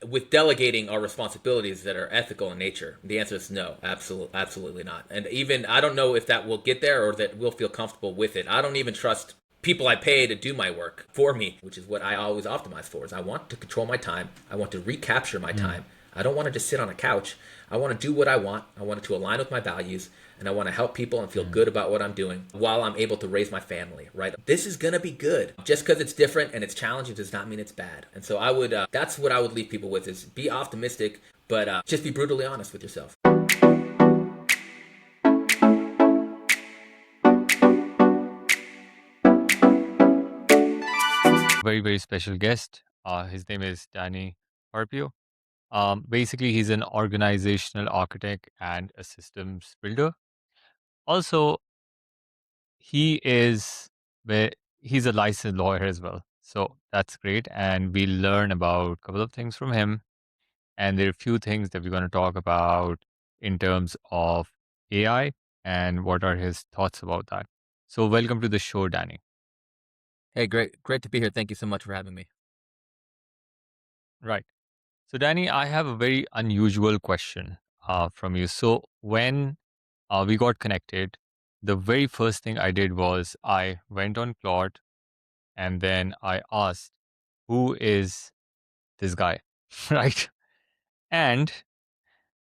with delegating our responsibilities that are ethical in nature? The answer is no, absolutely not. And even I don't know if that will get there or that we'll feel comfortable with it. I don't even trust people I pay to do my work for me, which is what I always optimize for. Is I want to control my time. I want to recapture my Mm. time. I don't want to just sit on a couch. I want to do what I want. I want it to align with my values, and I want to help people and feel Mm. good about what I'm doing while I'm able to raise my family, right? This is going to be good. Just because it's different and it's challenging does not mean it's bad. And so that's what I would leave people with is be optimistic, but just be brutally honest with yourself. Very, very special guest. His name is Danny Harpio. Basically, he's an organizational architect and a systems builder. Also, he is ve- he's a licensed lawyer as well. So that's great. And we learn about a couple of things from him. And there are a few things that we're going to talk about in terms of AI and what are his thoughts about that. So welcome to the show, Danny. Hey, great to be here. Thank you so much for having me. Right. So, Danny, I have a very unusual question from you. So, when we got connected, the very first thing I did was I went on Claude and then I asked, who is this guy? Right. And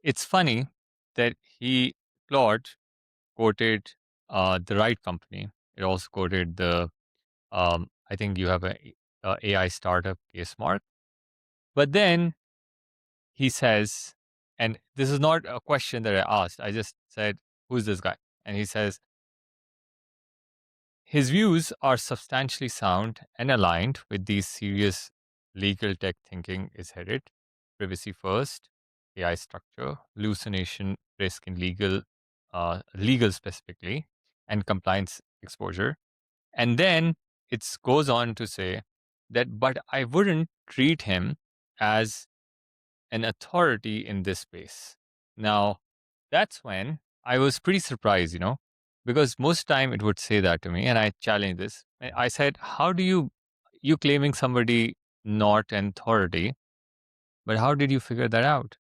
it's funny that Claude, quoted the right company. It also quoted I think you have a AI startup case mark. But then he says, and this is not a question that I asked. I just said, who's this guy? And he says, his views are substantially sound and aligned with these serious legal tech thinking is headed. Privacy first, AI structure, hallucination risk in legal specifically, and compliance exposure. And then it goes on to say that, but I wouldn't treat him as an authority in this space. Now, that's when I was pretty surprised, because most time it would say that to me, and I challenged this. I said, "How do you claiming somebody not an authority, but how did you figure that out?"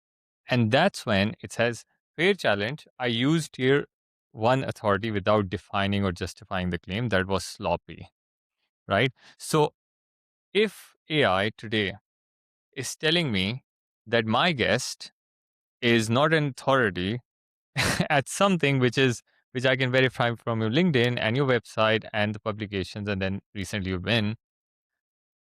And that's when it says, "Fair challenge. I used here one authority without defining or justifying the claim. That was sloppy, right?" So, if AI today is telling me that my guest is not an authority at something which I can verify from your LinkedIn and your website and the publications, and then recently you've been.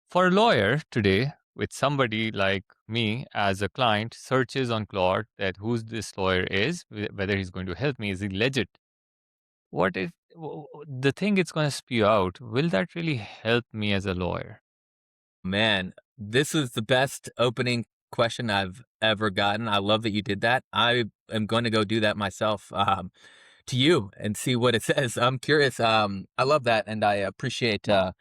For a lawyer today, with somebody like me as a client, searches on Claude that who's this lawyer is, whether he's going to help me, is he legit? What if the thing it's going to spew out, will that really help me as a lawyer? Man, this is the best opening question I've ever gotten. I love that you did that. I am going to go do that myself to you and see what it says. I'm curious. I love that, and I appreciate the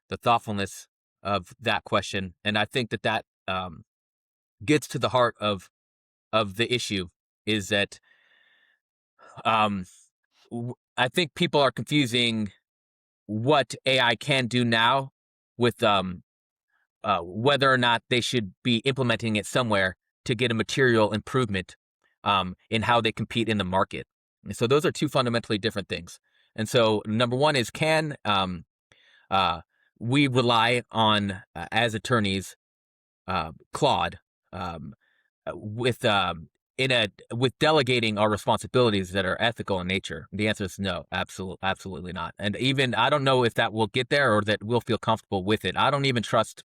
thoughtfulness of that question. And I think that gets to the heart of the issue. Is that um, I think people are confusing what AI can do now with whether or not they should be implementing it somewhere to get a material improvement in how they compete in the market. And so those are two fundamentally different things. And so number one is uh, we rely on as attorneys Claude um, with in a with delegating our responsibilities that are ethical in nature? The answer is no, absolutely not. And even I don't know if that will get there or that we'll feel comfortable with it. I don't even trust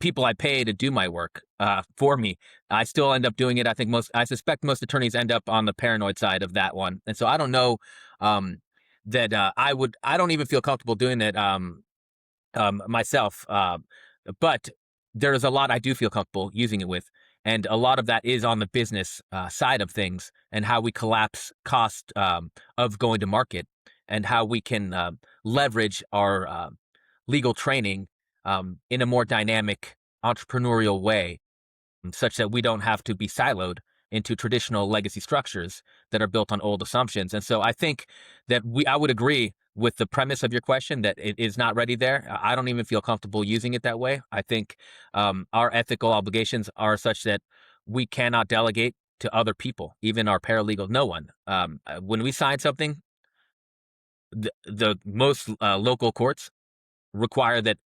people I pay to do my work for me. I still end up doing it. I suspect most attorneys end up on the paranoid side of that one. And so I don't know um, that I don't even feel comfortable doing it myself. But there's a lot I do feel comfortable using it with. And a lot of that is on the business side of things and how we collapse cost of going to market and how we can leverage our legal training in a more dynamic entrepreneurial way, such that we don't have to be siloed into traditional legacy structures that are built on old assumptions. And so I think that I would agree. with the premise of your question that it is not ready there. I don't even feel comfortable using it that way. I think our ethical obligations are such that we cannot delegate to other people, even our paralegal, no one. When we sign something, the most local courts require that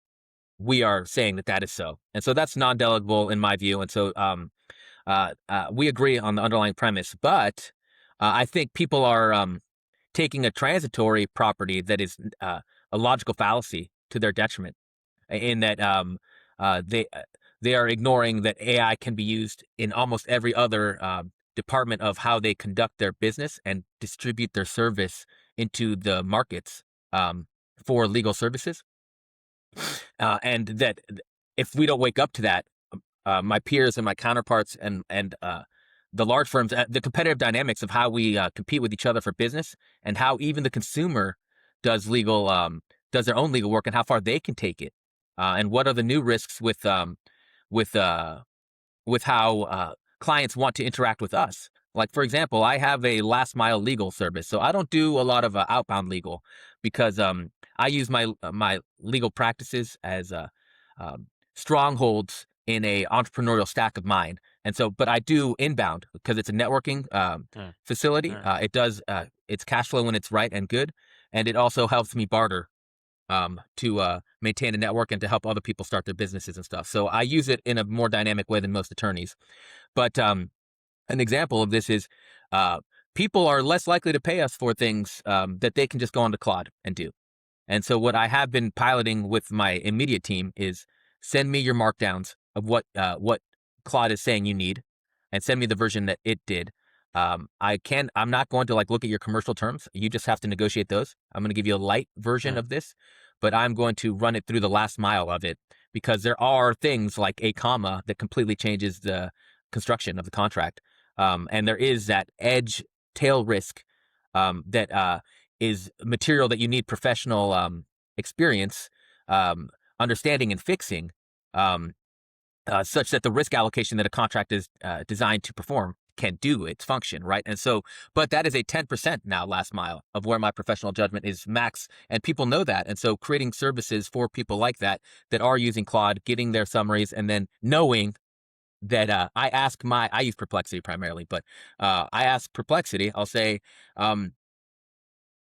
we are saying that that is so. And so that's non-delegable in my view. And so we agree on the underlying premise, but I think people are taking a transitory property that is a logical fallacy to their detriment, in that uh, they uh, they are ignoring that AI can be used in almost every other department of how they conduct their business and distribute their service into the markets for legal services, and that if we don't wake up to that, my peers and my counterparts and the large firms, the competitive dynamics of how we compete with each other for business, and how even the consumer does legal does their own legal work, and how far they can take it, and what are the new risks with how clients want to interact with us. Like, for example, I have a last mile legal service, so I don't do a lot of outbound legal because I use my legal practices as strongholds in a entrepreneurial stack of mine. And so, but I do inbound because it's a networking Mm, facility. It does it's cash flow when it's right and good, and it also helps me barter to maintain a network and to help other people start their businesses and stuff. So I use it in a more dynamic way than most attorneys. But an example of this is people are less likely to pay us for things that they can just go onto Claude and do. And so what I have been piloting with my immediate team is send me your markdowns of what Claude is saying you need, and send me the version that it did. I'm not going to like look at your commercial terms. You just have to negotiate those. I'm going to give you a light version mm. of this, but I'm going to run it through the last mile of it, because there are things like a comma that completely changes the construction of the contract. And there is that edge tail risk that is material that you need professional experience, understanding, and fixing, um, such that the risk allocation that a contract is designed to perform can do its function, right? And so, but that is a 10% now last mile of where my professional judgment is max, and people know that. And so, creating services for people like that that are using Claude, getting their summaries, and then knowing that I use Perplexity primarily, but I ask Perplexity. I'll say,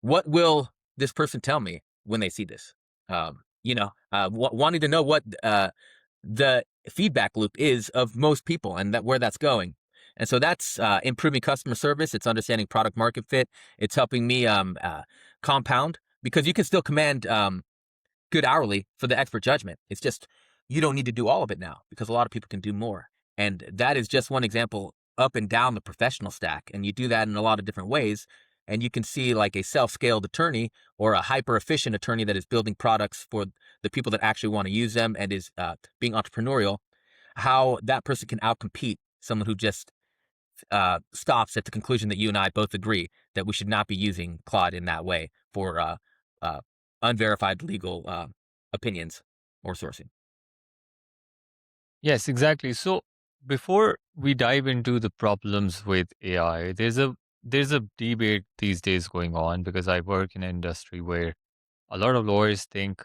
what will this person tell me when they see this? Wanting to know what the feedback loop is of most people, and that where that's going. And so that's improving customer service. It's understanding product market fit. It's helping me compound, because you can still command good hourly for the expert judgment. It's just you don't need to do all of it now, because a lot of people can do more. And that is just one example up and down the professional stack. And you do that in a lot of different ways. And you can see like a self-scaled attorney or a hyper efficient attorney that is building products for the people that actually want to use them and is being entrepreneurial, how that person can outcompete someone who just stops at the conclusion that you and I both agree that we should not be using Claude in that way for uh, unverified legal opinions or sourcing. Yes, exactly. So before we dive into the problems with AI, there's a debate these days going on because I work in an industry where a lot of lawyers think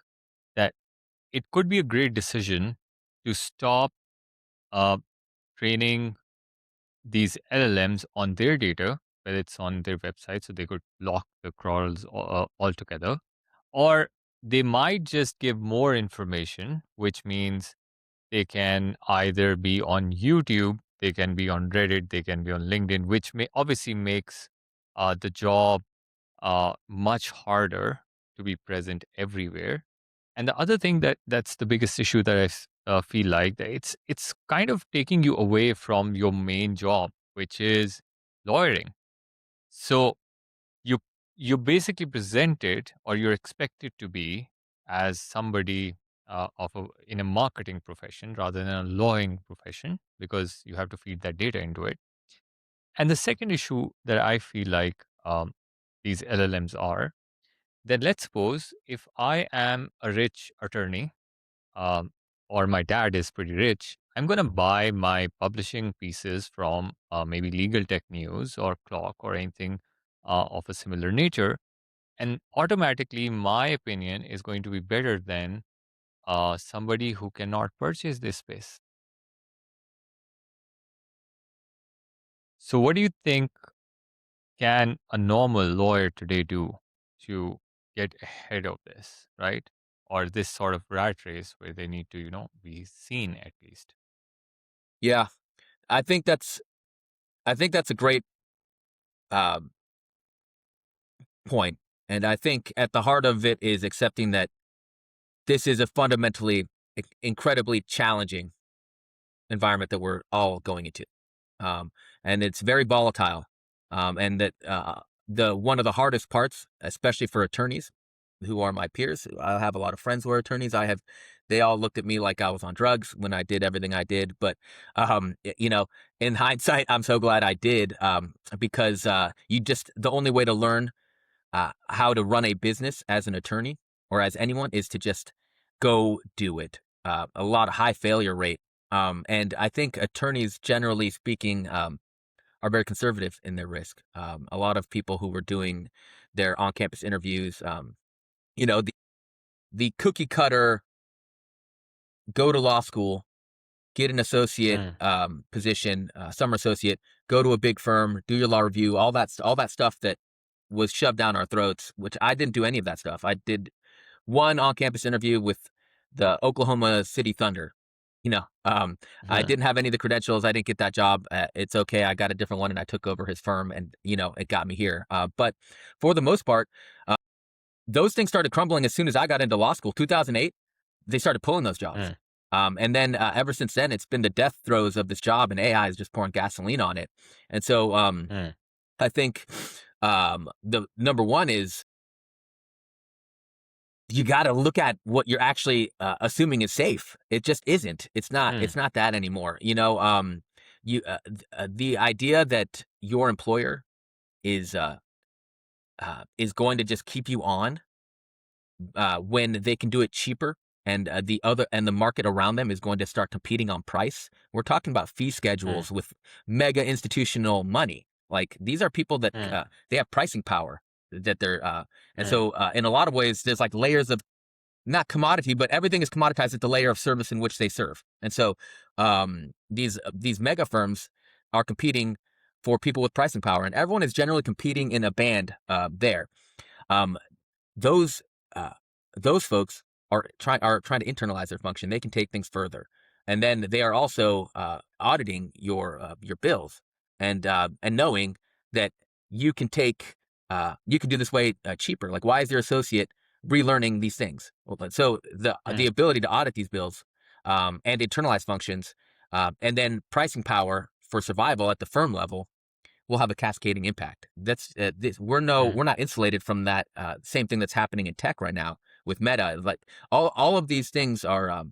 that it could be a great decision to stop uh, training these LLMs on their data, whether it's on their website, so they could lock the crawls altogether, or they might just give more information, which means they can either be on YouTube, they can be on Reddit, they can be on LinkedIn, which may obviously makes the job much harder to be present everywhere. And the other thing that's the biggest issue that I feel like that it's kind of taking you away from your main job, which is lawyering. So you you basically presented or you're expected to be as somebody in a marketing profession rather than a lawyering profession because you have to feed that data into it. And the second issue that I feel like these LLMs are, then let's suppose if I am a rich attorney, um, or my dad is pretty rich, I'm going to buy my publishing pieces from maybe Legal Tech News or Clock or anything of a similar nature. And automatically, my opinion is going to be better than somebody who cannot purchase this space. So, what do you think can a normal lawyer today do to get ahead of this, right? Or this sort of rat race where they need to, be seen at least. Yeah, I think that's I think that's a great um, point, and I think at the heart of it is accepting that this is a fundamentally incredibly challenging environment that we're all going into, and it's very volatile, and that the one of the hardest parts, especially for attorneys who are my peers. I have a lot of friends who are attorneys. They all looked at me like I was on drugs when I did everything I did. But, in hindsight, I'm so glad I did, because the only way to learn how to run a business as an attorney or as anyone is to just go do it. A lot of high failure rate. And I think attorneys, generally speaking, are very conservative in their risk. A lot of people who were doing their on campus interviews, you know, the, the cookie cutter, go to law school, get an associate Mm, position, summer associate, go to a big firm, do your law review, all that stuff that was shoved down our throats, which I didn't do any of that stuff. I did one on-campus interview with the Oklahoma City Thunder. You know, I mhm, didn't have any of the credentials. I didn't get that job. It's okay. I got a different one, and I took over his firm, and it got me here. But for the most part, those things started crumbling as soon as I got into law school. 2008, they started pulling those jobs. mm, And then ever since then, it's been the death throes of this job, and AI is just pouring gasoline on it. And so mm, I think the number one is you got to look at what you're actually assuming is safe. It just isn't. It's not. mm, It's not that anymore. The idea that your employer is is going to just keep you on when they can do it cheaper, and the market around them is going to start competing on price. We're talking about fee mm, schedules with mega institutional money. Like, these are people that mm, they have pricing power that they're and mm, so in a lot of ways there's like layers of, not commodity, but everything is commoditized at the layer of service in which they serve. And so these mega firms are competing for people with pricing power, and everyone is generally competing in a band there. Um, those uh, those folks are trying to internalize their function. They can take things further, and then they are also auditing your bills, and knowing that you can do this way cheaper. Like, why is your associate relearning these things? Well, so the mm, ability to audit these bills, and internalize functions, and then pricing power for survival at the firm level will have a cascading impact. That's this, mm, we're not insulated from that same thing that's happening in tech right now with Meta. Like, all of these things are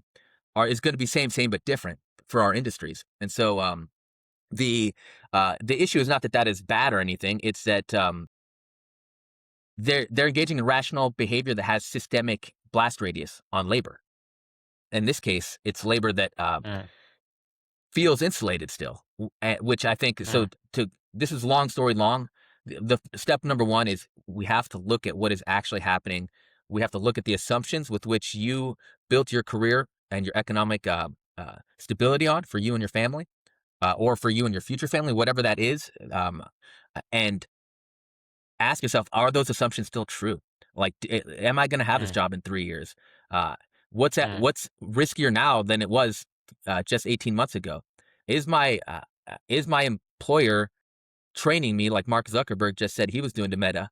is going to be same but different for our industries. And so the issue is not that that is bad or anything. It's that they're engaging in rational behavior that has systemic blast radius on labor. In this case, it's labor that mm, feels insulated still, which I think so. mm, To This is long story long. The step number one is we have to look at what is actually happening. We have to look at the assumptions with which you built your career and your economic stability on for you and your family, or for you and your future family, whatever that is, and ask yourself, are those assumptions still true? Like, am I going to have this mm, job in 3 years? mm, What's riskier now than it was just 18 months ago? Is my employer training me like Mark Zuckerberg just said he was doing to Meta?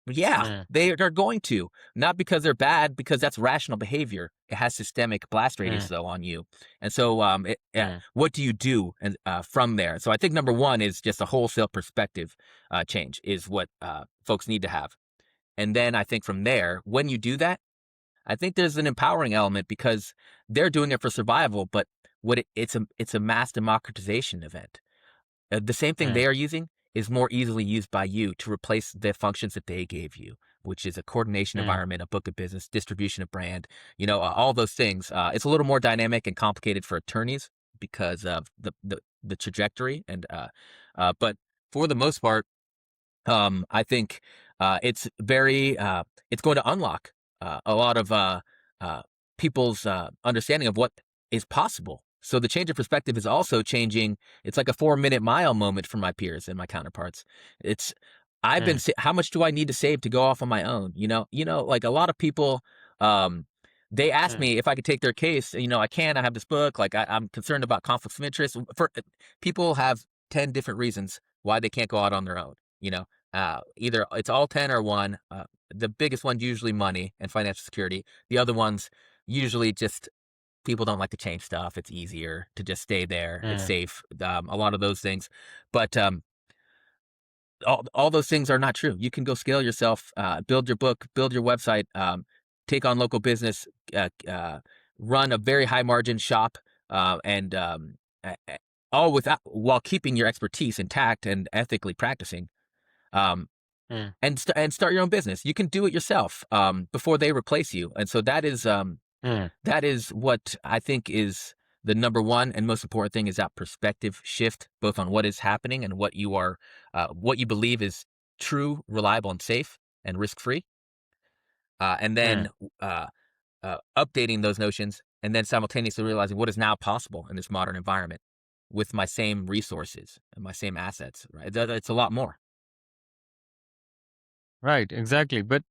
Yeah, mm, they are going to. Not because they're bad, because that's rational behavior. It has systemic blast radius mm, though on you, and so mm, what do you do and from there? So I think number one is just a wholesale perspective change is what folks need to have, and then I think from there, when you do that, I think there's an empowering element because they're doing it for survival, but it's a mass democratization event. The same thing mm, they are using is more easily used by you to replace the functions that they gave you, which is a coordination mm, environment, a book of business, distribution of brand, all those things. It's a little more dynamic and complicated for attorneys because of the trajectory, but for the most part, I think it's very it's going to unlock a lot of uh, people's understanding of what is possible. So the change of perspective is also changing. It's like a 4 minute mile moment for my peers and my counterparts. It's Mm, how much do I need to save to go off on my own? Like a lot of people, um, they ask mm, me if I could take their case. I can. I have this book. Like I'm concerned about conflicts of interest. For people have 10 different reasons why they can't go out on their own. Either it's all 10 or one. The biggest one's usually money and financial security. The other ones usually just people don't like to change stuff. It's easier to just stay there. It's mm, safe. A lot of those things, but all those things are not true. You can go scale yourself, build your book, build your website, take on local business, run a very high margin shop, and all without while keeping your expertise intact and ethically practicing. Um, mm, and start your own business. You can do it yourself before they replace you. And so mm, that is what I think is the number one and most important thing is that perspective shift, both on what is happening and what you believe is true, reliable, and safe and risk free, and mm. then updating those notions, and then simultaneously realizing what is now possible in this modern environment with my same resources and my same assets. Right, it's a lot more. Right, exactly. But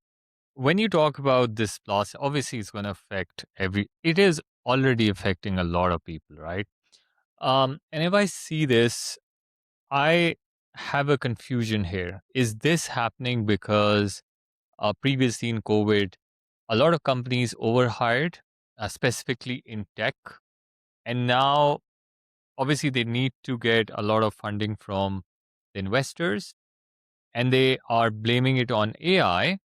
when you talk about this loss, obviously it's going to affect it is already affecting a lot of people, right? And if I see this, I have a confusion here. Is this happening because previously in COVID, a lot of companies overhired, specifically in tech, and now obviously they need to get a lot of funding from the investors, and they are blaming it on AI,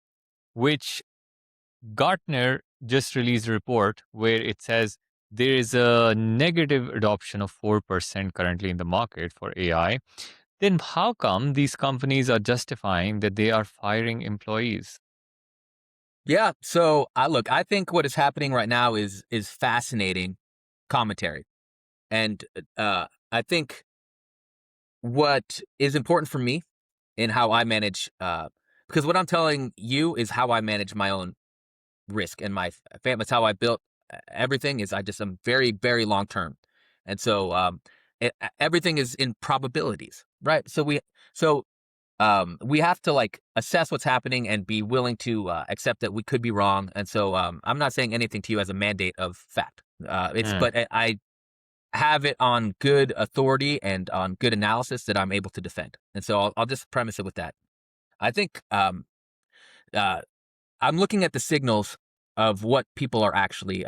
which Gartner just released a report where it says there is a negative adoption of 4% currently in the market for AI. Then how come these companies are justifying that they are firing employees? Yeah. So I look. I think what is happening right now is fascinating commentary, and I think what is important for me in how I manage, because what I'm telling you is how I manage my own risk and my family. It's how I built everything. Is I just am very very long term, and so everything is in probabilities, right? So we have to like assess what's happening and be willing to accept that we could be wrong. And so I'm not saying anything to you as a mandate of fact. It's Mm, but I have it on good authority and on good analysis that I'm able to defend. And so I'll just premise it with that. I think uh, I'm looking at the signals of what people are actually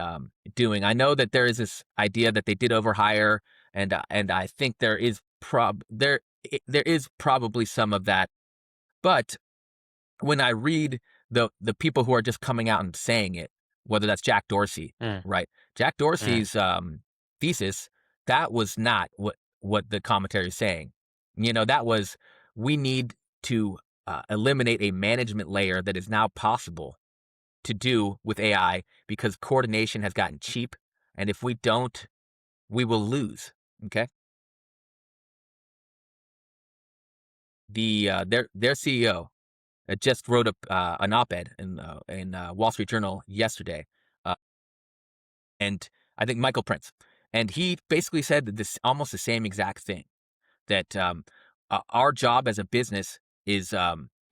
doing. I know that there is this idea that they did overhire, and I think there is probably some of that. But when I read the people who are just coming out and saying it, whether that's Jack Dorsey, mm, right? Jack mm, Dorsey's thesis, that was not what the commentary is saying. That was we need to eliminate a management layer that is now possible to do with AI because coordination has gotten cheap, and if we don't, we will lose. Okay, their CEO just wrote an op-ed in Wall Street Journal yesterday, uh, and I think Michael Prince, and he basically said that this almost the same exact thing that our job as a business is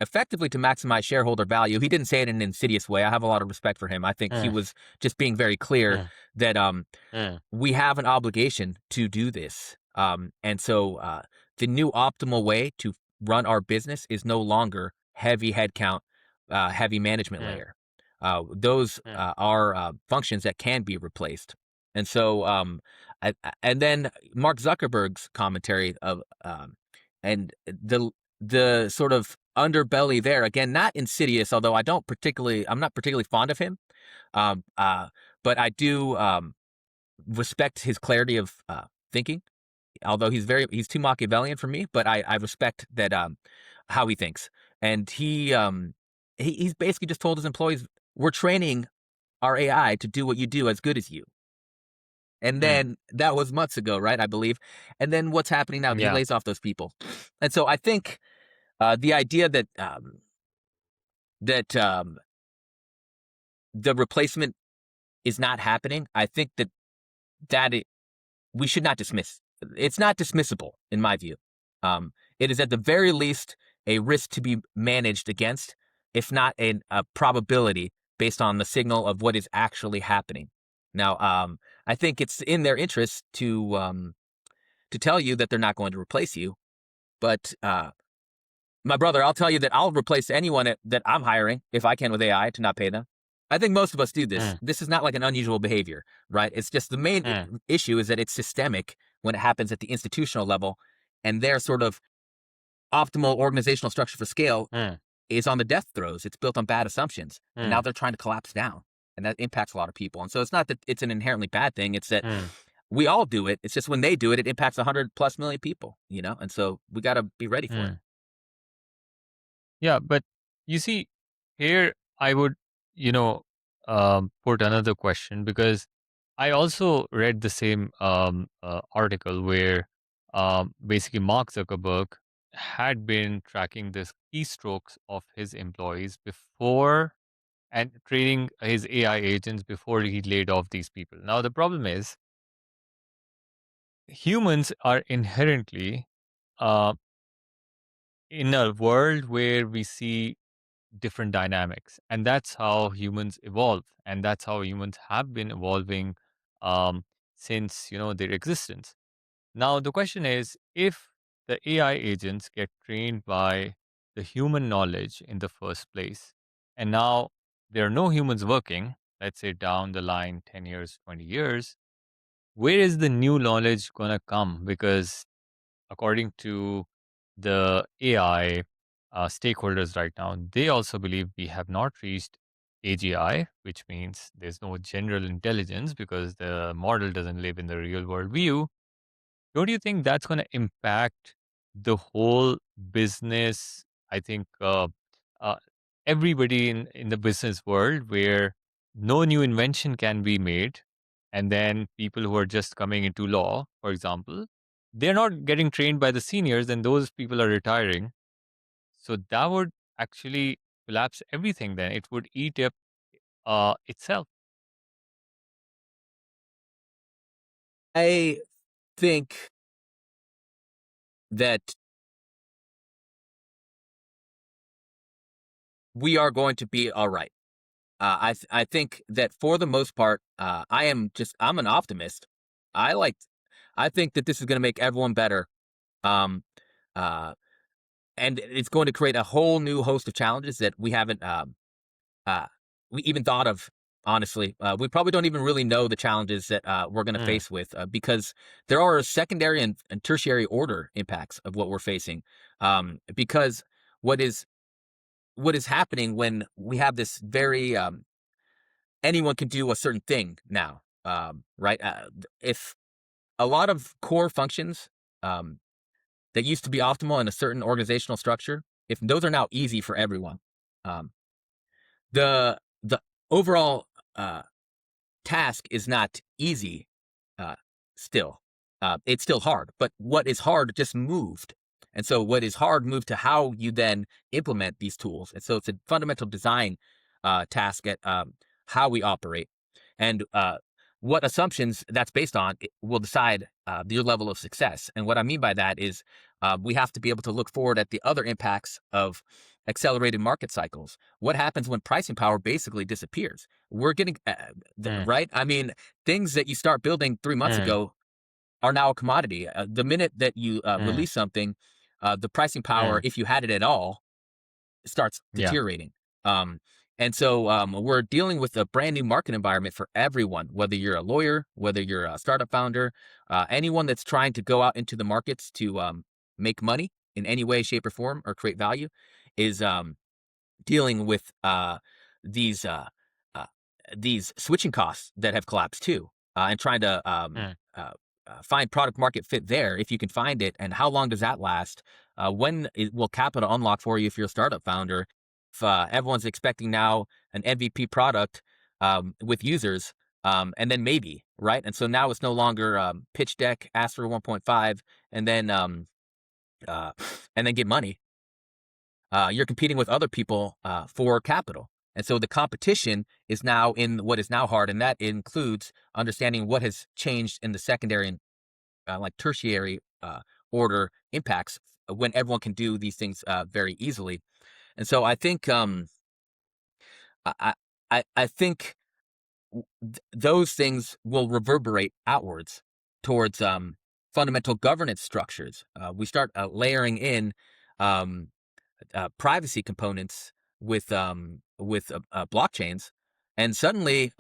effectively to maximize shareholder value. He didn't say it in an insidious way. I have a lot of respect for him. I think he mm, was just being very clear mm, that mm, we have an obligation to do this. And so the new optimal way to run our business is no longer heavy headcount, heavy management mm, layer. Those mm, are functions that can be replaced. And so, and then Mark Zuckerberg's commentary of, and the sort of underbelly there again, not insidious, although I'm not particularly fond of him. Um, uh, but I do. Respect his clarity of thinking. Although he's too Machiavellian for me, but I respect that how he thinks, and he's basically just told his employees, "We're training our AI to do what you do as good as you." And mm. then that was months ago, right? I believe. And then what's happening now? He Yeah. lays off those people, and so I think. The idea that that the replacement is not happening, I think that we should not dismiss. It's not dismissible, in my view. It is at the very least a risk to be managed against, if not a probability based on the signal of what is actually happening. Now, I think it's in their interest to tell you that they're not going to replace you. But my brother, I'll tell you that I'll replace anyone that I'm hiring if I can with AI to not pay them. I think most of us do this. Mm, This is not like an unusual behavior, right? It's just the main mm, issue is that it's systemic when it happens at the institutional level, and their sort of optimal organizational structure for scale mm, is on the death throes. It's built on bad assumptions, and now mm, they're trying to collapse down, and that impacts a lot of people. And so it's not that it's an inherently bad thing. It's that mm, we all do it. It's just when they do it, it impacts 100+ million people, and so we got to be ready for it. mm. Yeah, but you see, here I would, you know, put another question because I also read the same article where basically Mark Zuckerberg had been tracking the keystrokes of his employees before and training his AI agents before he laid off these people. Now, the problem is humans are inherently uh, in a world where we see different dynamics, and that's how humans evolve, and that's how humans have been evolving um, since their existence. Now the question is, if the AI agents get trained by the human knowledge in the first place, and now there are no humans working, let's say down the line 10 years, 20 years, where is the new knowledge going to come? Because according to the AI stakeholders right now, they also believe we have not reached AGI, which means there's no general intelligence because the model doesn't live in the real world view. Don't you think that's going to impact the whole business? I think uh, everybody in the business world where no new invention can be made, and then people who are just coming into law, for example, they're not getting trained by the seniors, and those people are retiring. So that would actually collapse everything. Then it would eat up itself. I think that we are going to be all right. I think that for the most part, I'm an optimist. I like I think that this is going to make everyone better. Um, uh, and it's going to create a whole new host of challenges that uh, we even thought of. Honestly, we probably don't even really know the challenges that we're going to Mm, face with because there are secondary and tertiary order impacts of what we're facing. Because what is what is happening when we have this very anyone can do a certain thing now, right? If a lot of core functions um, that used to be optimal in a certain organizational structure, if those are now easy for everyone, um, the overall uh, task is not easy. Uh, still, it's still hard. But what is hard just moved, and so what is hard moved to how you then implement these tools. And so it's a fundamental design task at how we operate, and what assumptions that's based on will decide your level of success. And what I mean by that is we have to be able to look forward at the other impacts of accelerated market cycles. What happens when pricing power basically disappears? We're getting mm, right. I mean, things that you start building 3 months mm, ago are now a commodity. The minute that you mm, release something, the pricing power, mm. if you had it at all, starts Yeah. deteriorating. Um, and so we're dealing with a brand new market environment for everyone, whether you're a lawyer, whether you're a startup founder, anyone that's trying to go out into the markets to make money in any way, shape, or form, or create value, is dealing with these uh, uh, these switching costs that have collapsed too, and trying to Mm, find product market fit there if you can find it, and how long does that last? Will capital unlock for you if you're a startup founder? If everyone's expecting now an MVP product with users, and then maybe right, and so now it's no longer pitch deck, ask for 1.5, and then uh, and then get money. you're competing with other people for capital. And so the competition is now in what is now hard, and that includes understanding what has changed in the secondary and like tertiary order impacts when everyone can do these things very easily. And so I think I I think those things will reverberate outwards towards fundamental governance structures. We start layering in um, privacy components with blockchains, and suddenly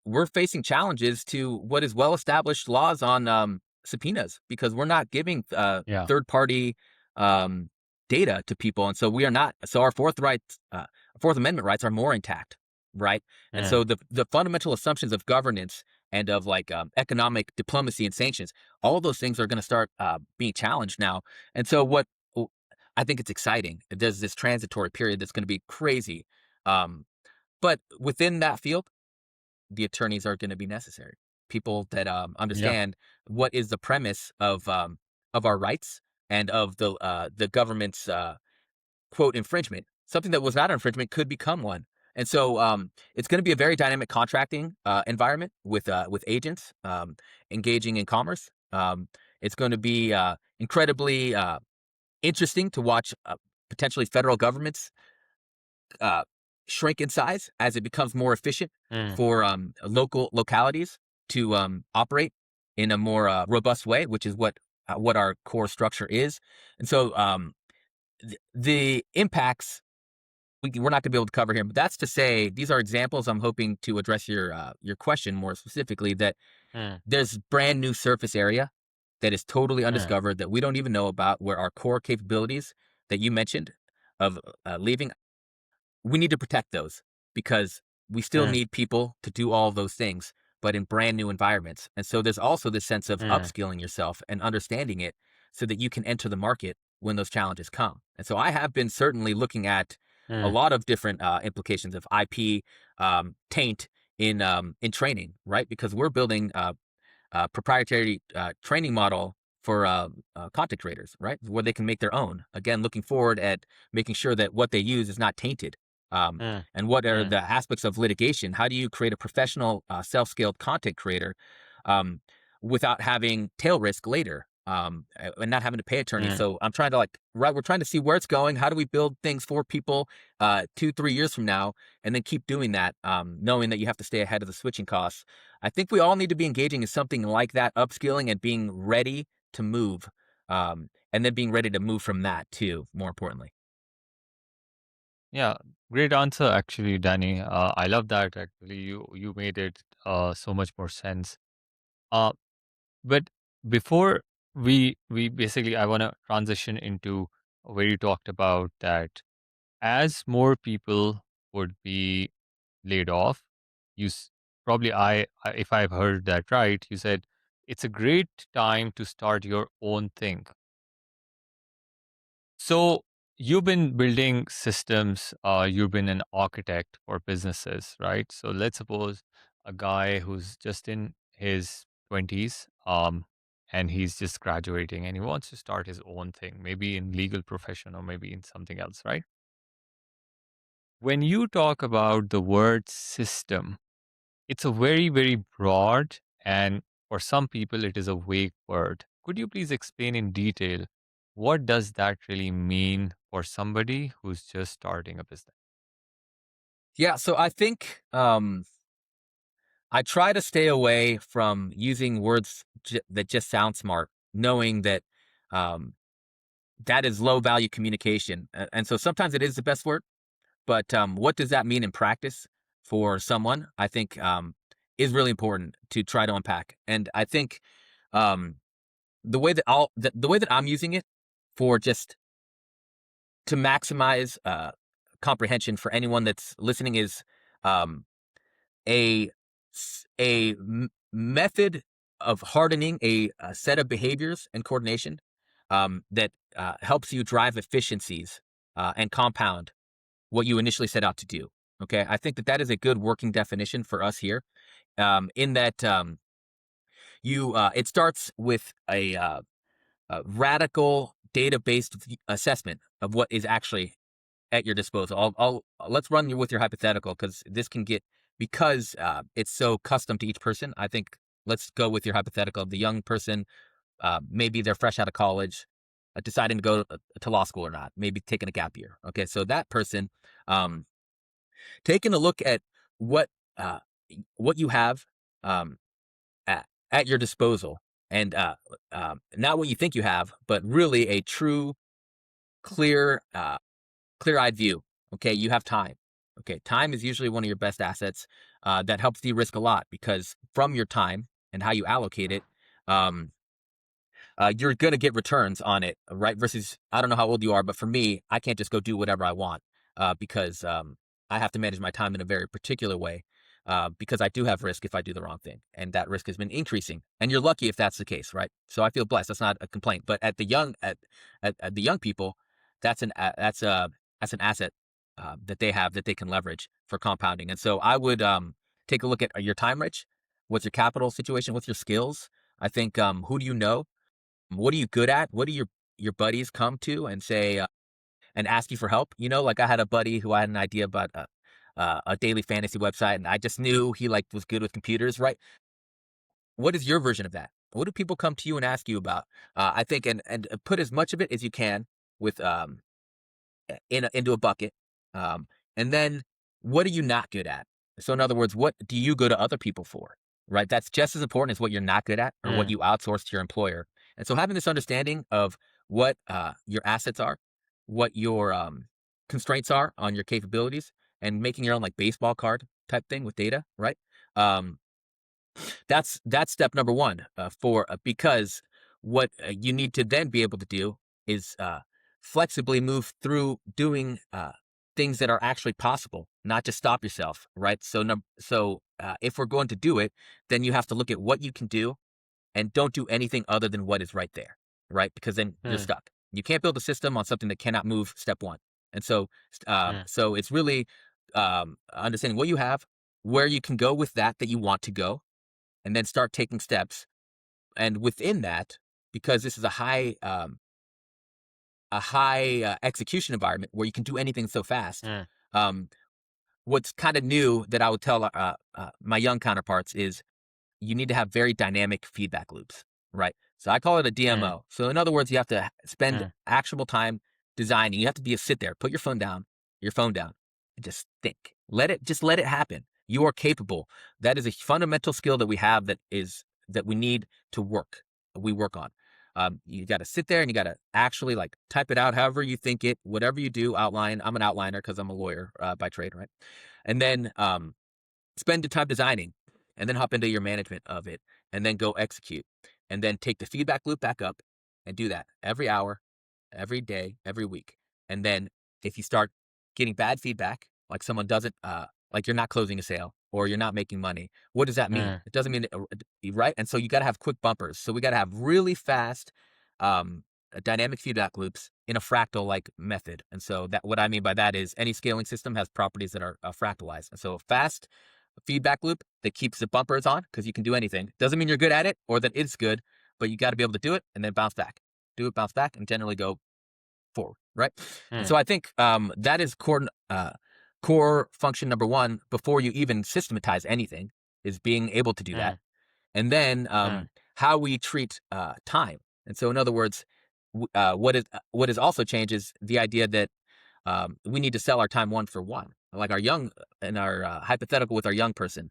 we're facing challenges to what is well established laws on subpoenas because we're not giving Yeah. third party um, data to people, and so we are not. So our Fourth Amendment rights are more intact, right? And Mm, so the fundamental assumptions of governance and of like economic diplomacy and sanctions, all those things are going to start being challenged now. And so I think it's exciting. There's this transitory period that's going to be crazy, um, but within that field the attorneys are going to be necessary. People that yeah. understand what is the premise of our rights and of the government's quote infringement. Something that was not an infringement could become one. And so it's going to be a very dynamic contracting environment with agents engaging in commerce. It's going to be incredibly interesting to watch potentially federal governments uh, shrink in size as it becomes more efficient Mm, for localities to operate in a more robust way, which is what our core structure is. And so the impacts we're not going to be able to cover here, but that's to say these are examples. I'm hoping to address your question more specifically. That mm, there's brand new surface area that is totally mm, undiscovered that we don't even know about, where our core capabilities that you mentioned of leaving we need to protect those because we still mm, need people to do all of those things, but in brand new environments. And so there's also this sense of mm, upskilling yourself and understanding it so that you can enter the market when those challenges come. And so I have been certainly looking at a mm, lot of different implications of IP taint in training, right? Because we're building proprietary training model for content creators, right? Where they can make their own. Again, looking forward at making sure that what they use is not tainted. mm, And what are mm, the aspects of litigation? How do you create a professional self-scaled content creator um, without having tail risk later and not having to pay attorneys? mm, So I'm trying to we're trying to see where it's going. How do we build things for people 2, 3 years from now, and then keep doing that, knowing that you have to stay ahead of the switching costs. I think we all need to be engaging in something like that, upskilling and being ready to move, and then being ready to move from that too, more importantly. yeah. Great answer, actually, Danny. I love that. Actually, you made it so much more sense. Uh, but before we basically, I want to transition into where you talked about that as more people would be laid off, you probably if I've heard that right, you said it's a great time to start your own thing. So you've been building systems, you've been an architect for businesses, right? So let's suppose a guy who's just in his 20s, and he's just graduating and he wants to start his own thing, maybe in legal profession or maybe in something else, right? When you talk about the word system, it's a very, very broad, and for some people, it is a vague word. Could you please explain in detail what does that really mean for somebody who's just starting a business? Yeah, so I think I try to stay away from using words that just sound smart, knowing that um, that is low value communication. And so sometimes it is the best word, but what does that mean in practice for someone? I think is really important to try to unpack. And I think um, the way that I'm using it for just to maximize comprehension for anyone that's listening is um, a method of hardening a set of behaviors and coordination that helps you drive efficiencies and compound what you initially set out to do. Okay, I think that that is a good working definition for us here. In that you, it starts with radical data-based assessment of what is actually at your disposal. Let's run you with your hypothetical because this can get because it's so custom to each person. I think let's go with your hypothetical. The young person, maybe they're fresh out of college, deciding to go to law school or not, maybe taking a gap year. Okay, so that person, um, taking a look at what uh, what you have um, at your disposal, and not what you think you have, but really a true, clear, clear-eyed view. Okay, you have time. Okay, time is usually one of your best assets that helps de-risk a lot because from your time and how you allocate it, um, you're going to get returns on it, right? Versus, I don't know how old you are, but for me, I can't just go do whatever I want because I have to manage my time in a very particular way because I do have risk if I do the wrong thing. And that risk has been increasing. And you're lucky if that's the case, right? So I feel blessed. That's not a complaint. But at the young people, that's an asset that they have that they can leverage for compounding. And so I would take a look at your time rich, what's your capital situation, what's your skills. I think who do you know? What are you good at? What do your buddies come to and say and ask you for help? You know, like I had a buddy who I had an idea about a daily fantasy website, and I just knew he like was good with computers, right? What is your version of that? What do people come to you and ask you about? I think and put as much of it as you can with into a bucket. Um, and then what are you not good at? So in other words, what do you go to other people for? Right? That's just as important as what you're not good at or what mm, you outsource to your employer. And so having this understanding of what your assets are, what your constraints are on your capabilities, and making your own like baseball card type thing with data, right? Um, that's step number one for because what you need to then be able to do is flexibly move through doing things that are actually possible, not just stop yourself, right? So if we're going to do it, then you have to look at what you can do and don't do anything other than what is right there, right? Because then you're mm, stuck. You can't build a system on something that cannot move. Step one, and mm, so it's really understanding what you have, where you can go with that you want to go, and then start taking steps. And within that, because this is a high execution environment where you can do anything so fast. mm, Um, what's kind of new that I would tell my young counterparts is you need to have very dynamic feedback loops, right? So I call it a mm, DMO. So in other words, you have to spend mm, actionable time designing. You have to be a sit there, put your phone down, and just think. Let it happen. You are capable. That is a fundamental skill that we have that we need to work. We work on. You got to sit there and you got to actually like type it out however you think it, whatever you do, outline. I'm an outliner because I'm a lawyer by trade, right? And then spend the time designing and then hop into your management of it and then go execute and then take the feedback loop back up and do that every hour, every day, every week. And then if you start getting bad feedback, like someone doesn't, like you're not closing a sale or you're not making money, what does that mean? mm, It doesn't mean, right? And so you got to have quick bumpers. So we got to have really fast, dynamic feedback loops in a fractal like method. And so that what I mean by that is any scaling system has properties that are fractalized. And so fast feedback loop that keeps the bumpers on because you can do anything. Doesn't mean you're good at it or that it's good, but you got to be able to do it and then bounce back. Do it, bounce back, and generally go forward, right? And mm, so I think that is core function number one before you even systematize anything is being able to do that. mm, And then mm, how we treat time. And so in other words, what is also changed is the idea that we need to sell our time one for one. Like our young in our hypothetical with our young person,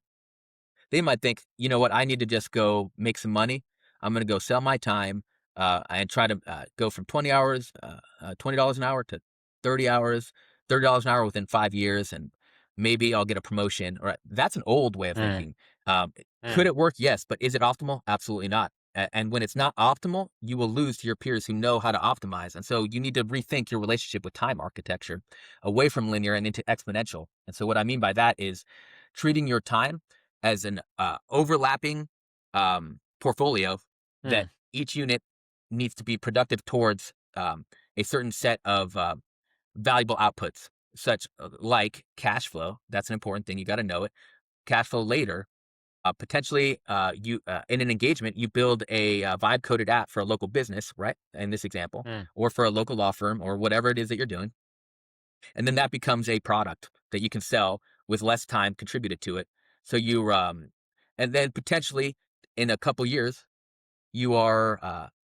they might think, you know what, I need to just go make some money. I'm going to go sell my time and try to go from 20 hours, $20 an hour to 30 hours, $30 an hour within 5 years. And maybe I'll get a promotion. Or that's an old way of mm, thinking. Could mm, it work? Yes. But is it optimal? Absolutely not. And when it's not optimal, you will lose to your peers who know how to optimize. And so you need to rethink your relationship with time architecture away from linear and into exponential. And so what I mean by that is treating your time as an overlapping portfolio that mm, each unit needs to be productive towards a certain set of valuable outputs, such like cash flow. That's an important thing. You got to know it. Cash flow later Potentially, you in an engagement, you build a vibe coded app for a local business, right? In this example, mm, or for a local law firm, or whatever it is that you're doing, and then that becomes a product that you can sell with less time contributed to it. So and then potentially in a couple years, you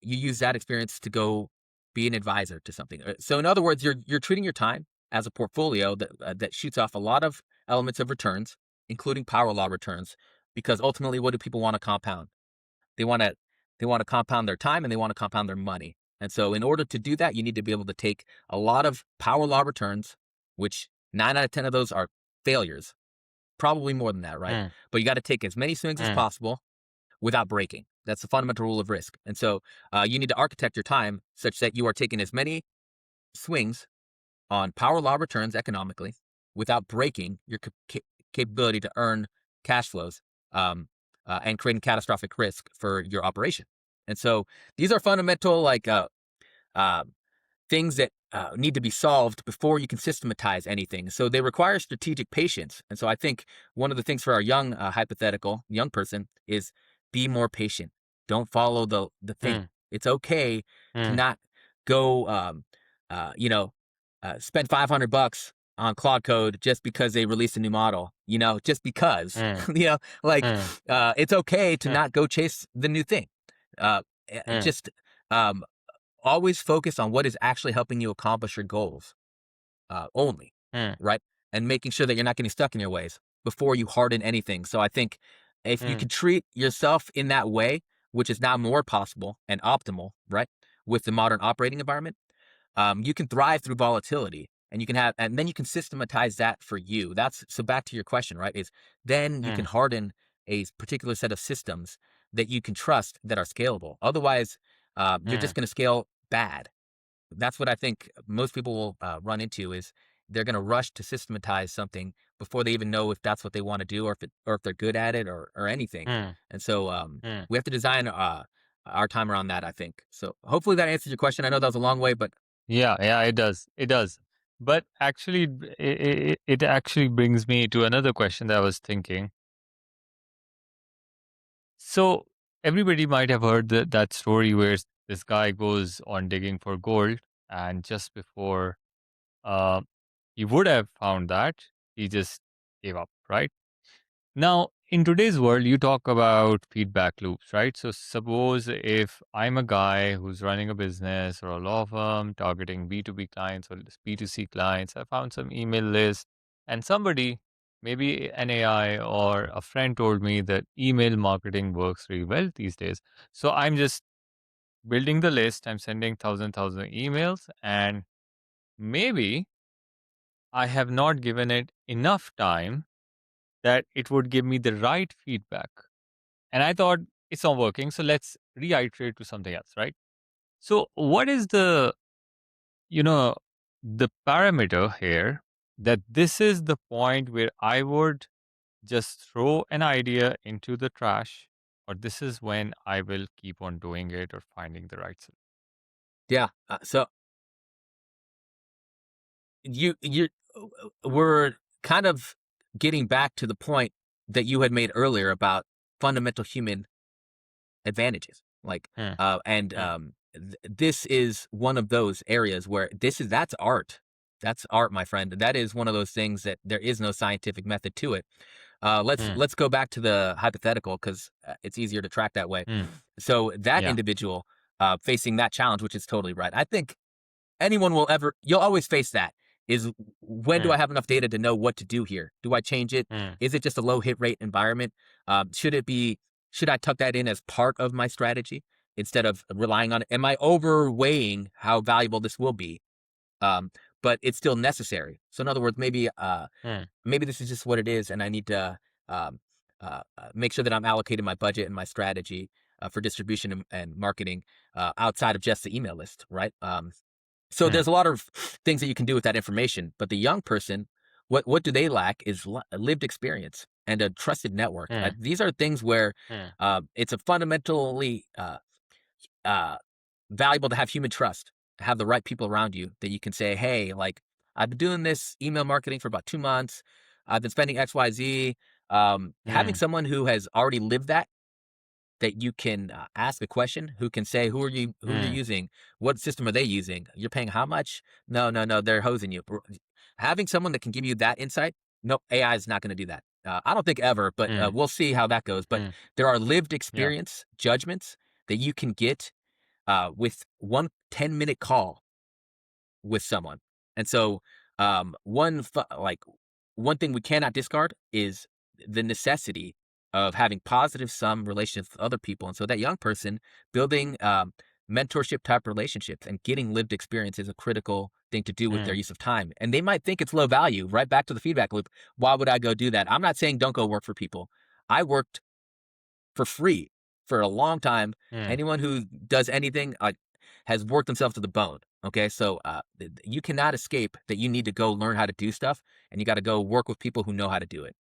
use that experience to go be an advisor to something. So in other words, you're treating your time as a portfolio that shoots off a lot of elements of returns, including power law returns, because ultimately, what do people want to compound? They want to they want to compound their time and they want to compound their money. And so, in order to do that, you need to be able to take a lot of power law returns, which 9 out of 10 of those are failures, probably more than that, right? mm, But you got to take as many swings as mm, possible without breaking. That's the fundamental rule of risk. And so you need to architect your time such that you are taking as many swings on power law returns economically without breaking your capability to earn cash flows um, and creating catastrophic risk for your operation. And so these are fundamental, like uh, things that need to be solved before you can systematize anything. So they require strategic patience. And so I think one of the things for our young hypothetical young person is be more patient. Don't follow the thing. mm, It's okay to mm, not go, spend $500 on Claude Code just because they released a new model. Just because. mm, Like mm, it's okay to mm, not go chase the new thing. Uh, mm, just um, always focus on what is actually helping you accomplish your goals only, mm, right? And making sure that you're not getting stuck in your ways before you harden anything. So I think if you mm, could treat yourself in that way, which is now more possible and optimal, right, with the modern operating environment, you can thrive through volatility and and then you can systematize that for you. That's so back to your question, right? Is then you can mm, harden a particular set of systems that you can trust that are scalable. Otherwise, you're mm. just going to scale bad. That's what I think most people will run into is they're going to rush to systematize something before they even know if that's what they want to do or if they're good at it or anything. Mm, And so mm. we have to design our time around that, I think. So hopefully that answers your question. I know that was a long way, but Yeah, yeah, it does. It does. But actually, it actually brings me to another question that I was thinking. So everybody might have heard that story where this guy goes on digging for gold, and just before uh, he would have found that, he just gave up, right? Now, in today's world, you talk about feedback loops, right? So, suppose if I'm a guy who's running a business or a law firm targeting B2B clients or B2C clients, I found some email list, and somebody, maybe an AI or a friend, told me that email marketing works really well these days. So, I'm just building the list, I'm sending thousand emails, and maybe I have not given it enough time that it would give me the right feedback. And I thought it's not working, so let's reiterate to something else, right? So what is you know, the parameter here that this is the point where I would just throw an idea into the trash, or this is when I will keep on doing it or finding the right solution? yeah. So you we're kind of getting back to the point that you had made earlier about fundamental human advantages. Like, Hmm, and hmm, this is one of those areas where that's art. That's art, my friend. That is one of those things that there is no scientific method to it. hmm, Let's go back to the hypothetical because it's easier to track that way. hmm. So that Yeah. individual facing that challenge, which is totally right. I think anyone you'll always face that is when do Hmm, I have enough data to know what to do here? Do I change it? hmm, Is it just a low hit rate environment? Should I tuck that in as part of my strategy instead of relying on it? Am I overweighing how valuable this will be? Um, but it's still necessary. So in other words, hmm, maybe this is just what it is, and I need to um, make sure that I'm allocating my budget and my strategy for distribution and marketing outside of just the email list, right? So hmm, there's a lot of things that you can do with that information, but the young person, what do they lack is lived experience and a trusted network. hmm, These are things where hmm, it's a fundamentally uh, valuable to have human trust, to have the right people around you that you can say, hey, like I've been doing this email marketing for about 2 months. I've been spending X, Y, Z. Having mm, someone who has already lived that you can ask a question, who can say, who are you mm, using? What system are they using? You're paying how much? No, no, no, they're hosing you. Having someone that can give you that insight, no, AI is not going to do that. I don't think ever, but mm, we'll see how that goes. But mm, there are lived yeah, experience judgments that you can get with one 10-minute call with someone. And so, like one thing we cannot discard is the necessity of having positive sum relationships with other people. And so that young person building mentorship type relationships and getting lived experience is a critical thing to do with their mm, use of time. And they might think it's low value, right back to the feedback loop. Why would I go do that? I'm not saying don't go work for people. I worked for free for a long time. mm, Anyone who does anything has worked themselves to the bone. Okay, so you cannot escape that you need to go learn how to do stuff, and you got to go work with people who know how to do it.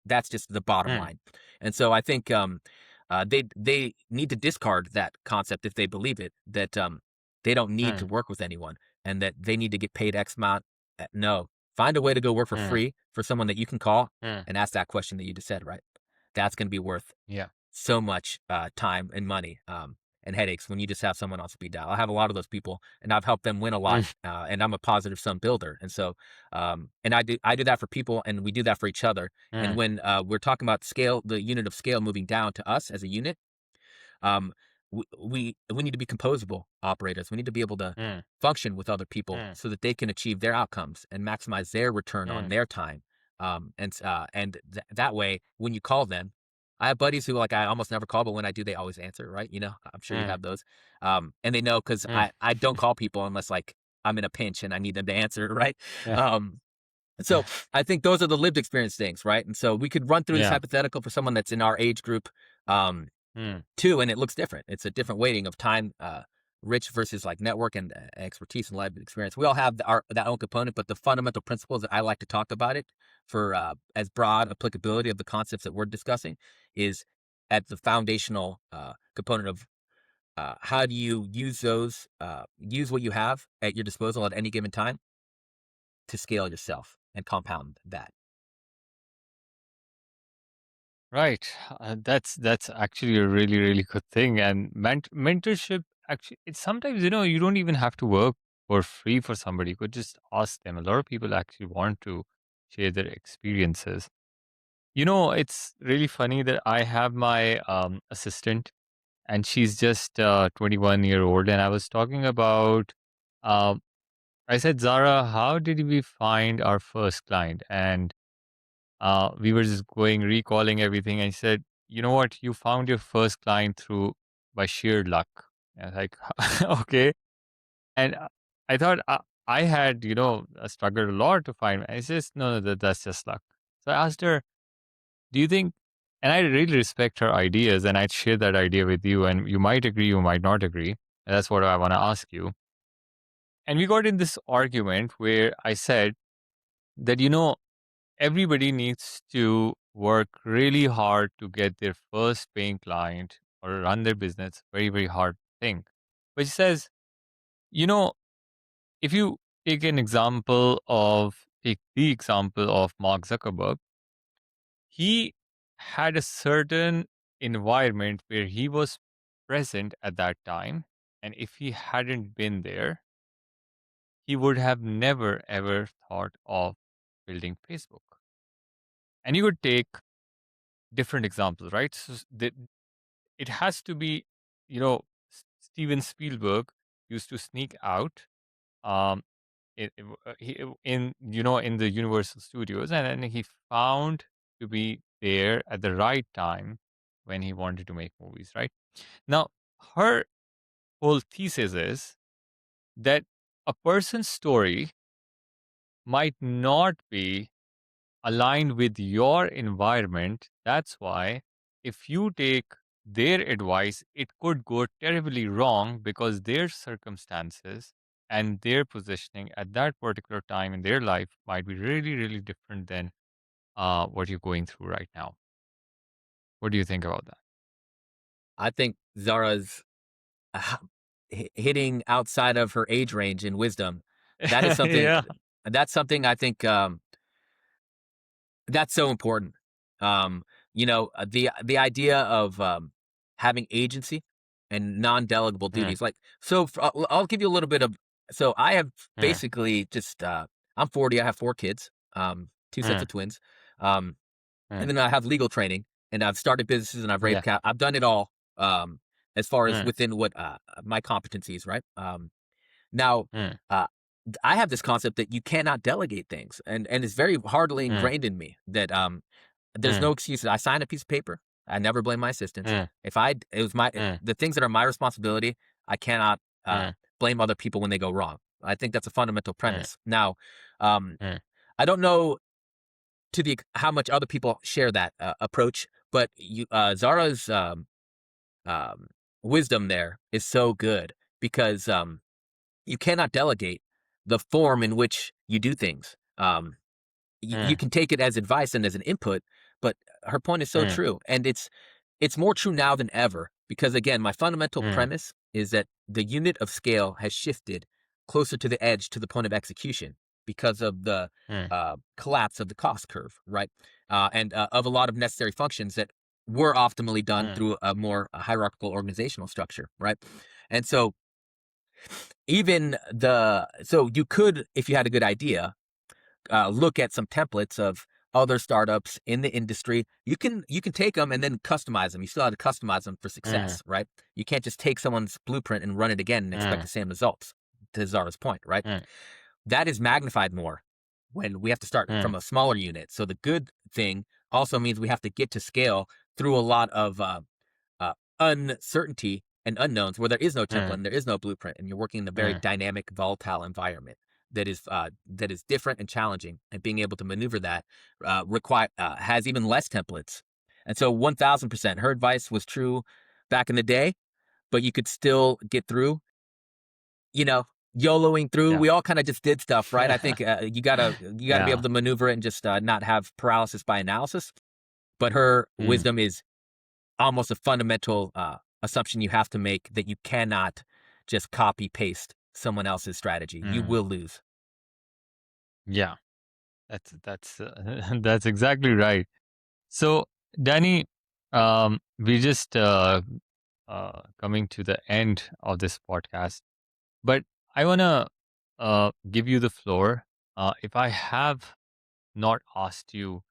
That's just the bottom mm, line. And so I think they need to discard that concept if they believe it that they don't need to mm, work with anyone and that they need to get paid X amount. No, find a way to go work for mm, free for someone that you can call mm, and ask that question that you just said. Right, that's going to be worth yeah, so much time and money and headaches when you just have someone on speed dial. I have a lot of those people, and I've helped them win a lot. mm, And I'm a positive sum builder, and so and I do that for people, and we do that for each other. And mm, when we're talking about scale, the unit of scale moving down to us as a unit, um, we need to be composable operators. We need to be able to mm, function with other people mm, so that they can achieve their outcomes and maximize their return on mm, their time. That way, when you call them, I have buddies who like I almost never call, but when I do, they always answer. Right? You know, I'm sure you mm, have those. And they know because mm, I don't call people unless like I'm in a pinch and I need them to answer. Right? yeah, Um, so I think those are the lived experience things, right? And so we could run through this yeah, hypothetical for someone that's in our age group. mm, Too, and it looks different. It's a different weighting of time, rich versus like network and expertise and life experience. We all have that own component, but the fundamental principles that I like to talk about it for as broad applicability of the concepts that we're discussing is at the foundational component of how do you use use what you have at your disposal at any given time to scale yourself and compound that. right. That's actually a really really good thing. And mentorship actually, it's sometimes you don't even have to work for free for somebody. You could just ask them. A lot of people actually want to share their experiences. It's really funny that I have my assistant, and she's just 21-year-old, and I was talking about. Um, I said, Zara, how did we find our first client? And we were just going, recalling everything. And she said, you know what? You found your first client through by sheer luck. And I was like, okay. And I thought I had, struggled a lot to find. And she says, no, no, that's just luck. So I asked her, do you think, and I really respect her ideas, and I'd share that idea with you, and you might agree, you might not agree. And that's what I want to ask you. And we got in this argument where I said that, everybody needs to work really hard to get their first paying client or run their business. Very, very hard thing. Which says, you know, if you take the example of Mark Zuckerberg, he had a certain environment where he was present at that time. And if he hadn't been there, he would have never ever thought of building Facebook. And you could take different examples, right? It has to be, you know, Steven Spielberg used to sneak out um, in the Universal Studios, and then he found to be there at the right time when he wanted to make movies, right? Now, her whole thesis is that a person's story might not be aligned with your environment. That's why if you take their advice, it could go terribly wrong because their circumstances and their positioning at that particular time in their life might be really, really different than what you're going through right now. What do you think about I think Zara's uh, hitting outside of her age range in wisdom. That is that? something Yeah. that's something I think that's so important. Um, the idea of having agency and non-delegable Mm, duties. Like, so I'll give you a little bit of. So I have mm, basically just. I'm 40. I have 4 kids. Two sets mm, of twins. Um, mm. and then I have legal training, and I've started businesses, and I've raised Yeah. cap. I've done it all. As far as Mm, within what my competencies, right? Now, mm, uh, I have this concept that you cannot delegate things, and it's very hardly mm, ingrained in me that there's mm, no excuses. I sign a piece of paper. I never blame my assistants. mm, If I it was my mm, the things that are my responsibility, I cannot mm, blame other people when they go wrong. I think that's a fundamental mm, premise. Now, um, mm, I don't know how much other people share that approach, but Zara's um, wisdom there is so good because you cannot delegate the form in which you do things. You mm, can take it as advice and as an input, but her point is so mm, true, and it's more true now than ever because again, my fundamental mm, premise is that the unit of scale has shifted closer to the edge to the point of execution because of the mm, collapse of the cost curve, right? And of a lot of necessary functions that were optimally done mm, through a more hierarchical organizational structure, right? And so even the so you could, if you had a good idea, look at some templates of other startups in the industry. You can take them and then customize them. You still have to customize them for mm, success, right? You can't just take someone's blueprint and run it again and expect mm, the same results. To Zara's point, right? mm, That is magnified more when we have to start mm, from a smaller unit. So the good thing also means we have to get to scale through a lot of uncertainty and unknowns where there is no template mm, and there is no blueprint, and you're working in a very mm, dynamic, volatile environment that is different and challenging. And being able to maneuver that require has even less templates. And so, 1,000%, her advice was true back in the day, but you could still get through. You know, YOLOing through. yeah. We all kind of just did stuff, right? I think you gotta be able Yeah. to maneuver it and just not have paralysis by analysis. But her Mm, wisdom is almost a fundamental assumption you have to make that you cannot just copy paste someone else's strategy. You mm. will lose. Yeah. That's that's exactly right. So, Danny, we just coming to the end of this podcast, but I wanna give you the floor. If I have not asked you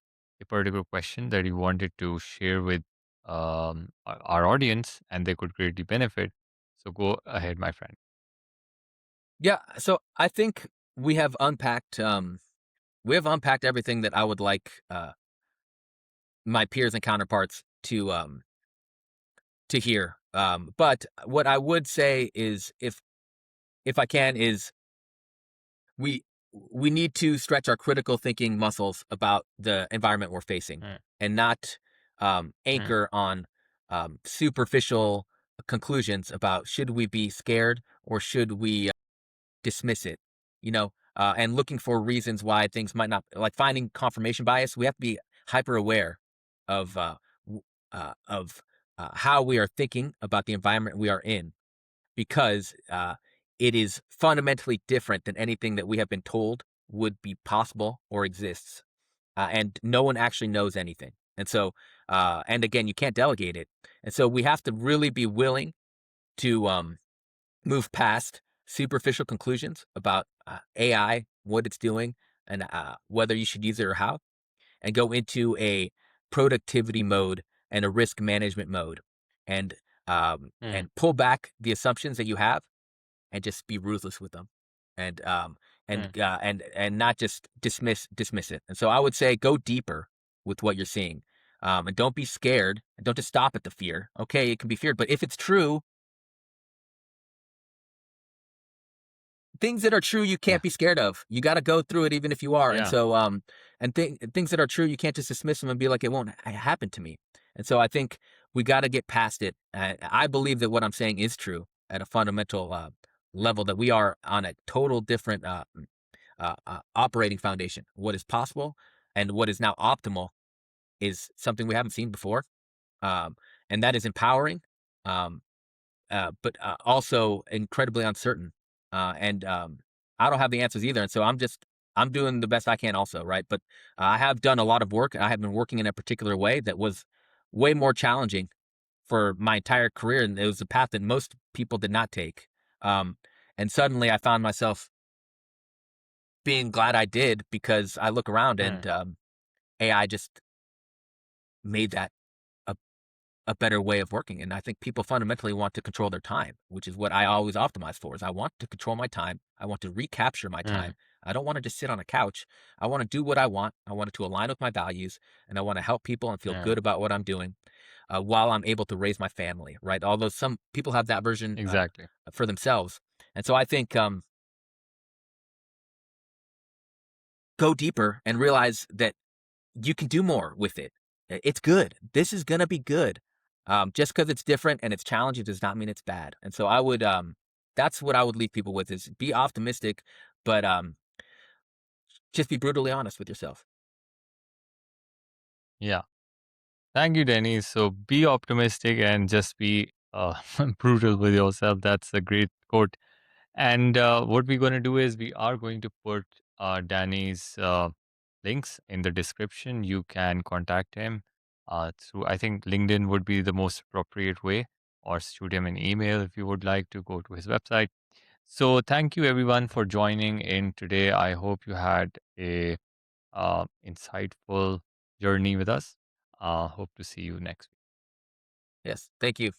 a particular question that you wanted to share with our audience, and they could greatly benefit, so go ahead, my friend. Yeah. So I think we have unpacked everything that I would like my peers and counterparts to hear. But what I would say is, if I can, is we we need to stretch our critical thinking muscles about the environment we're facing Mm, and not mm, anchor on superficial conclusions about should we be scared or should we dismiss it, and looking for reasons why things might not, like finding confirmation bias. We have to be hyper aware of how we are thinking about the environment we are in because it is fundamentally different than anything that we have been told would be possible or exists. And no one actually knows anything. And so, and again, you can't delegate it. And so we have to really be willing to move past superficial conclusions about AI, what it's doing, and whether you should use it or how, and go into a productivity mode and a risk management mode, and mm, pull back the assumptions that you have and just be ruthless with them, and mm, and not just dismiss it. And so I would say go deeper with what you're seeing, and don't be scared. And don't just stop at the fear. Okay, it can be feared, but if it's true, things that are true you yeah, can't be scared of. You got to go through it even if you are. And yeah, so things that are true you can't just dismiss them and be like it won't happen to me. And so I think we got to get past it. I believe that what I'm saying is true at a fundamental level, that we are on a total different operating foundation. What is possible and what is now optimal is something we haven't seen before. Um, and that is empowering. Um, but also incredibly uncertain. And I don't have the answers either. And so I'm just I'm doing the best I can also, right? But I have done a lot of work. I have been working in a particular way that was way more challenging for my entire career, and it was a path that most people did not take. Um, and suddenly I found myself being glad I did because I look around Hmm. and AI just made that a, a better way of working. And I think people fundamentally want to control their time, which is what I always optimize for. Is I want to control my time. I want to recapture my Hmm. time. I don't want to just sit on a couch. I want to do what I want. I want it to align with my values, and I want to help people and feel Yeah. good about what I'm doing, while I'm able to raise my family. Right. Although some people have that version Exactly. for themselves, and so I think go deeper and realize that you can do more with it. It's good. This is gonna be good. Just because it's different and it's challenging does not mean it's bad. And so I would, that's what I would leave people with is be optimistic, but just be brutally honest with yourself. Yeah. Thank you, Denny. So be optimistic and just be brutal with yourself. That's a great quote. And what we're going to do is we are going to put Danny's links in the description. You can contact him through, I think LinkedIn would be the most appropriate way, or shoot him an email if you would like to go to his website. So thank you everyone for joining in today. I hope you had a insightful journey with us. Hope to see you next week. Yes. Thank you.